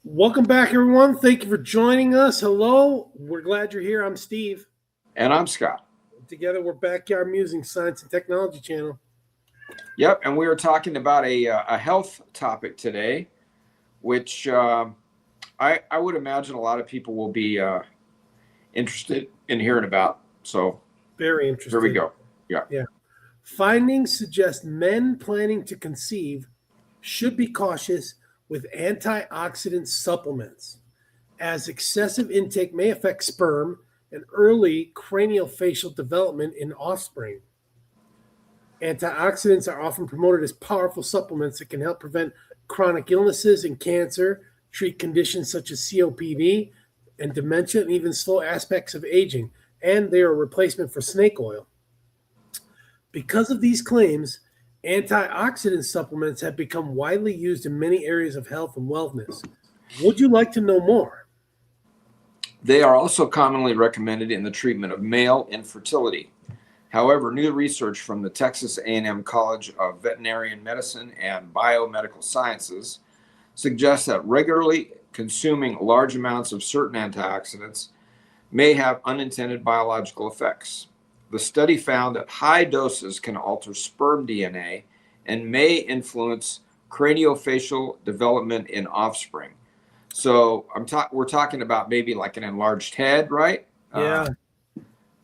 Welcome back, everyone. Thank you for joining us. Hello. We're glad you're here. I'm Steve. And I'm Scott. Together, we're Backyard Musing Science and Technology Channel. Yep, and we are talking about a health topic today, which I would imagine a lot of people will be interested in hearing about. So very interesting. Here we go. Yeah. Findings suggest men planning to conceive should be cautious with antioxidant supplements, as excessive intake may affect sperm and early craniofacial development in offspring. Antioxidants are often promoted as powerful supplements that can help prevent chronic illnesses and cancer, treat conditions such as COPD and dementia, and even slow aspects of aging, and they are a replacement for snake oil. Because of these claims, antioxidant supplements have become widely used in many areas of health and wellness. Would you like to know more? They are also commonly recommended in the treatment of male infertility. However, new research from the Texas A&M College of Veterinary Medicine and Biomedical Sciences suggests that regularly consuming large amounts of certain antioxidants may have unintended biological effects. The study found that high doses can alter sperm DNA and may influence craniofacial development in offspring. So we're talking about maybe like an enlarged head, right? Yeah.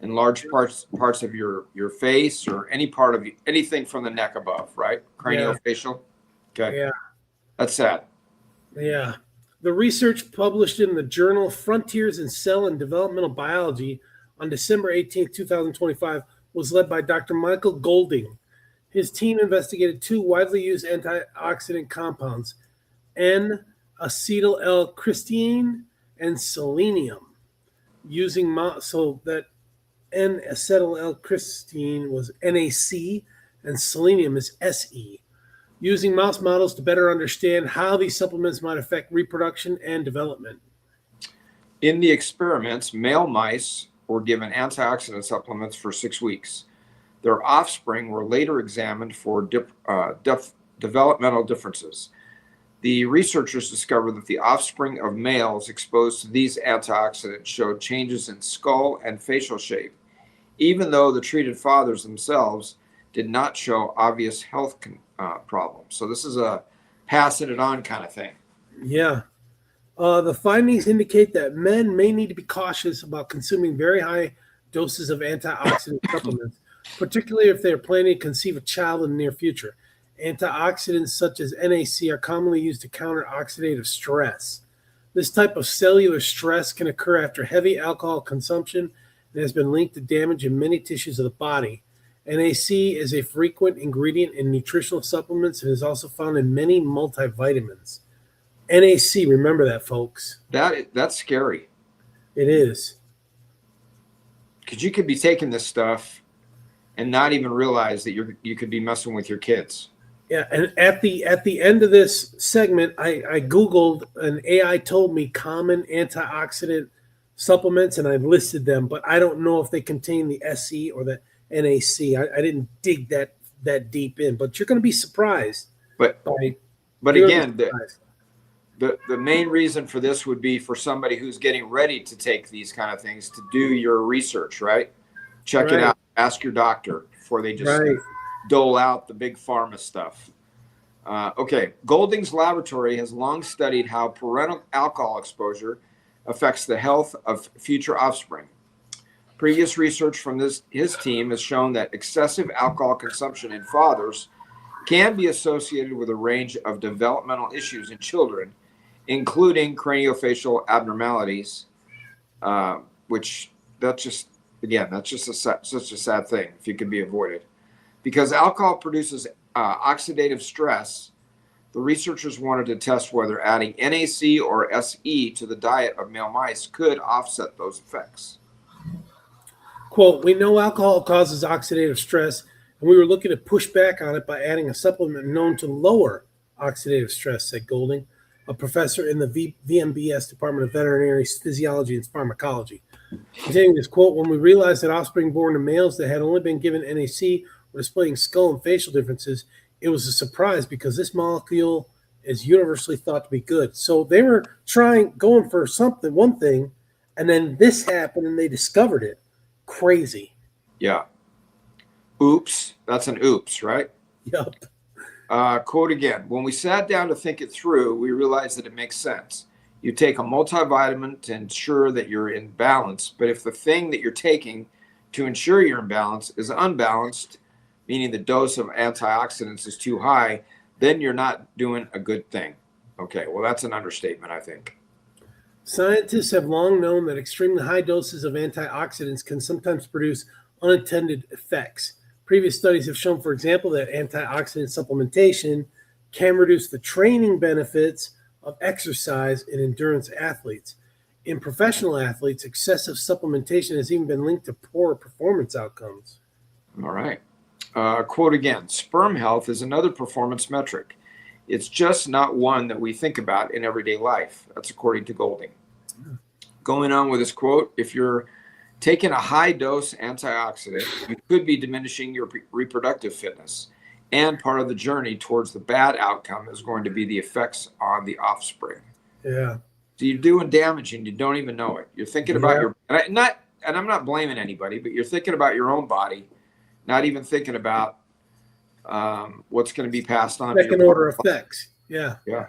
Enlarged parts of your face or any part of anything from the neck above, right? Craniofacial. Okay. Yeah. That's sad. Yeah. The research published in the journal Frontiers in Cell and Developmental Biology on December 18, 2025, was led by Dr. Michael Golding. His team investigated two widely used antioxidant compounds, N-acetyl-L-cysteine and selenium, so that N-acetyl-L-cysteine was NAC and selenium is SE, using mouse models to better understand how these supplements might affect reproduction and development. In the experiments, male mice were given antioxidant supplements for 6 weeks. Their offspring were later examined for developmental differences. The researchers discovered that the offspring of males exposed to these antioxidants showed changes in skull and facial shape, even though the treated fathers themselves did not show obvious health problems. So this is a passing it on kind of thing. Yeah. The findings indicate that men may need to be cautious about consuming very high doses of antioxidant supplements, particularly if they are planning to conceive a child in the near future. Antioxidants such as NAC are commonly used to counter oxidative stress. This type of cellular stress can occur after heavy alcohol consumption and has been linked to damage in many tissues of the body. NAC is a frequent ingredient in nutritional supplements and is also found in many multivitamins. NAC, remember that, folks. That's scary. It is. Because you could be taking this stuff and not even realize that you could be messing with your kids. Yeah, and at the end of this segment, I Googled and AI told me common antioxidant supplements, and I listed them, but I don't know if they contain the SE or the NAC. I didn't dig that deep in, but you're going to be surprised. But again, the main reason for this would be for somebody who's getting ready to take these kind of things to do your research, right? Check it out. Ask your doctor before they just dole out the big pharma stuff. Okay. Golding's laboratory has long studied how parental alcohol exposure affects the health of future offspring. Previous research from his team has shown that excessive alcohol consumption in fathers can be associated with a range of developmental issues in children, including craniofacial abnormalities, which that's just such a sad thing if it could be avoided. Because alcohol produces oxidative stress, the researchers wanted to test whether adding NAC or SE to the diet of male mice could offset those effects. Quote, we know alcohol causes oxidative stress, and we were looking to push back on it by adding a supplement known to lower oxidative stress, said Golding, a professor in the VMBS Department of Veterinary Physiology and Pharmacology. Continuing this quote, when we realized that offspring born to males that had only been given NAC were displaying skull and facial differences, it was a surprise because this molecule is universally thought to be good. So they were going for one thing, and then this happened and they discovered it. Crazy. Yeah. Oops. That's an oops, right? Yep. Quote again, when we sat down to think it through, we realized that it makes sense. You take a multivitamin to ensure that you're in balance, but if the thing that you're taking to ensure you're in balance is unbalanced, meaning the dose of antioxidants is too high, then you're not doing a good thing. Okay, well, that's an understatement, I think. Scientists have long known that extremely high doses of antioxidants can sometimes produce unintended effects. Previous studies have shown, for example, that antioxidant supplementation can reduce the training benefits of exercise in endurance athletes. In professional athletes, excessive supplementation has even been linked to poor performance outcomes. All right. Quote again, sperm health is another performance metric. It's just not one that we think about in everyday life. That's according to Golding. Going on with this quote, if you're taking a high dose antioxidant, you could be diminishing your reproductive fitness. And part of the journey towards the bad outcome is going to be the effects on the offspring. Yeah. So you're doing damage and you don't even know it. You're thinking about and I'm not blaming anybody, but you're thinking about your own body, not even thinking about what's going to be passed on. Second order effects. Yeah. Yeah.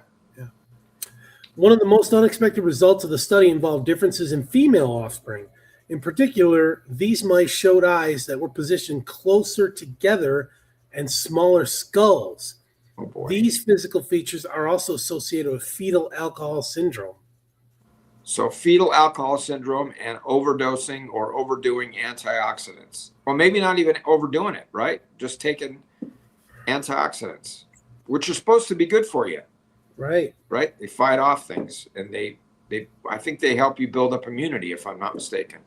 One of the most unexpected results of the study involved differences in female offspring. In particular, these mice showed eyes that were positioned closer together and smaller skulls. Oh boy. These physical features are also associated with fetal alcohol syndrome. So fetal alcohol syndrome and overdosing or overdoing antioxidants. Well, maybe not even overdoing it, right? Just taking antioxidants, which are supposed to be good for you. Right. Right? They fight off things, and I think they help you build up immunity, if I'm not mistaken.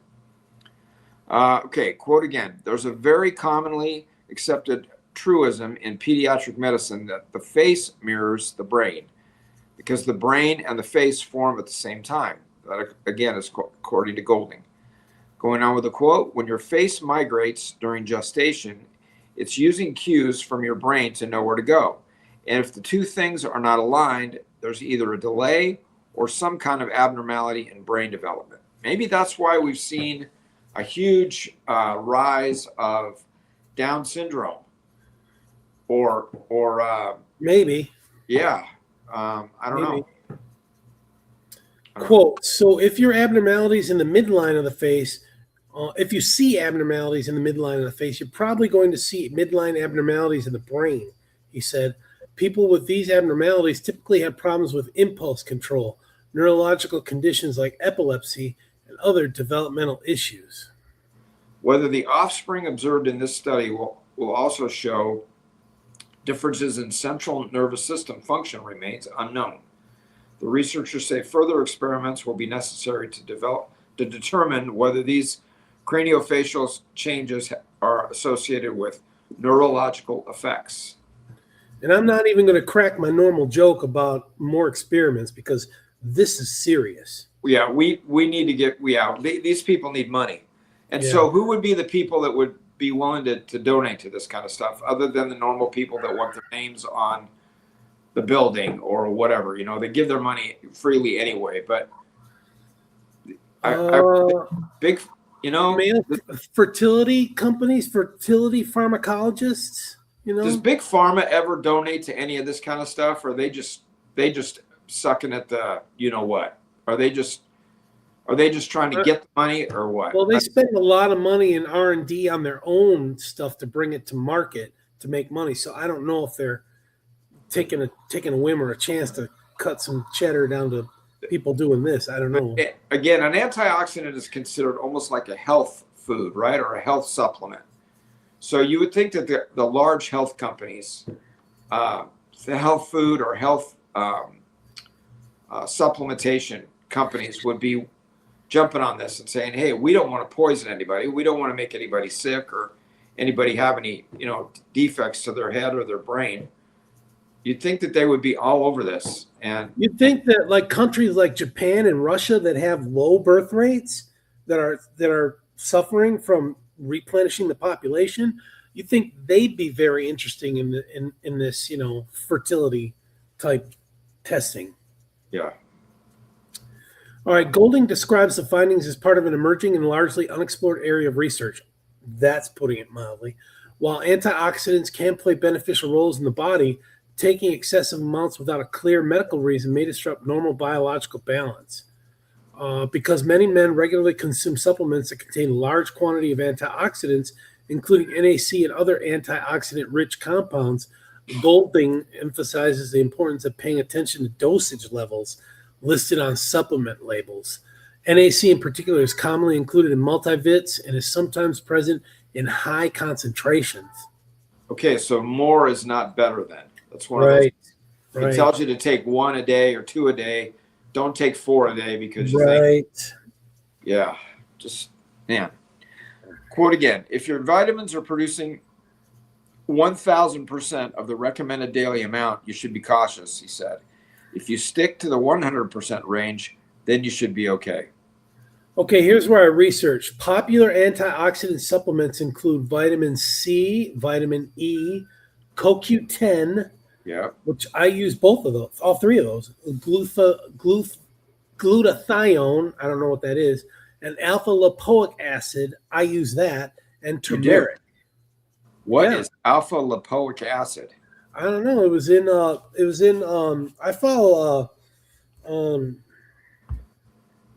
Okay, quote again. There's a very commonly accepted truism in pediatric medicine that the face mirrors the brain because the brain and the face form at the same time. That, again, is according to Golding. Going on with the quote, when your face migrates during gestation, it's using cues from your brain to know where to go. And if the two things are not aligned, there's either a delay or some kind of abnormality in brain development. Maybe that's why we've seen a huge rise of Down syndrome. Or maybe. Yeah. I don't know. Quote, so if your abnormalities in the midline of the face, if you see abnormalities in the midline of the face, you're probably going to see midline abnormalities in the brain, he said. People with these abnormalities typically have problems with impulse control, neurological conditions like epilepsy, and other developmental issues. Whether the offspring observed in this study will also show differences in central nervous system function remains unknown. The researchers say further experiments will be necessary to determine whether these craniofacial changes are associated with neurological effects. And I'm not even going to crack my normal joke about more experiments because this is serious. Yeah, we need to get, these people need money. And so who would be the people that would be willing to donate to this kind of stuff other than the normal people that want their names on the building or whatever? You know, they give their money freely anyway, but big, fertility companies, fertility pharmacologists. Does Big Pharma ever donate to any of this kind of stuff, or are they just sucking at the what? Are they just trying to get the money, or what? Well, they spend a lot of money in R&D on their own stuff to bring it to market to make money. So I don't know if they're taking a whim or a chance to cut some cheddar down to people doing this. I don't know. Again, an antioxidant is considered almost like a health food, right, or a health supplement. So you would think that the large health companies, the health food or health supplementation companies would be jumping on this and saying, hey, we don't want to poison anybody. We don't want to make anybody sick or anybody have any, defects to their head or their brain. You'd think that they would be all over this. And you'd think that like countries like Japan and Russia that have low birth rates that are suffering from replenishing the population, you think they'd be very interesting in this, fertility type testing. Yeah. All right, Golding describes the findings as part of an emerging and largely unexplored area of research. That's putting it mildly. While antioxidants can play beneficial roles in the body, taking excessive amounts without a clear medical reason may disrupt normal biological balance. Because many men regularly consume supplements that contain a large quantity of antioxidants, including NAC and other antioxidant-rich compounds, Golding emphasizes the importance of paying attention to dosage levels listed on supplement labels. NAC in particular is commonly included in multivits and is sometimes present in high concentrations. Okay, so more is not better then. That's one of those. If it tells you to take 1 a day or 2 a day, don't take 4 a day because you think, yeah, just, man. Quote again, if your vitamins are producing 1,000% of the recommended daily amount, you should be cautious, he said. If you stick to the 100% range, then you should be okay. Okay, here's where I researched. Popular antioxidant supplements include vitamin C, vitamin E, CoQ10, which I use both of those, all three of those, glutathione, I don't know what that is, and alpha lipoic acid, I use that, and turmeric. What is alpha lipoic acid? I don't know. I follow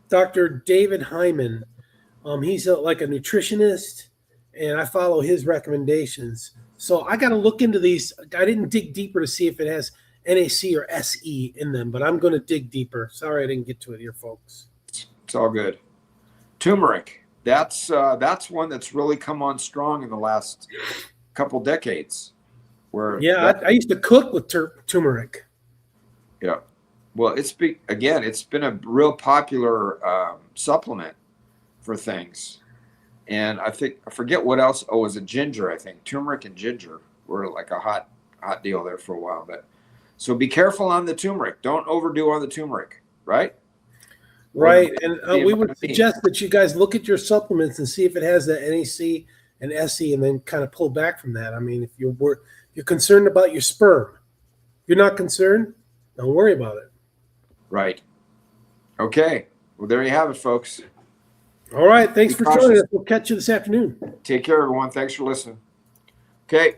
Dr. David Hyman. He's like a nutritionist, and I follow his recommendations. So I got to look into these. I didn't dig deeper to see if it has NAC or SE in them, but I'm going to dig deeper. Sorry I didn't get to it here, folks. It's all good. Turmeric. That's one that's really come on strong in the last couple decades. I used to cook with turmeric. Yeah. Well, it's been a real popular supplement for things. And I forget what else. Oh, it was ginger, I think. Turmeric and ginger were like a hot deal there for a while. But so be careful on the turmeric. Don't overdo on the turmeric, right? Right. And we would suggest that you guys look at your supplements and see if it has the NAC and SE, and then kind of pull back from that. I mean, if you're concerned about your sperm, you're not concerned, don't worry about it. Right. Okay. Well, there you have it, folks. All right. Thanks for joining us. We'll catch you this afternoon. Take care, everyone. Thanks for listening. Okay.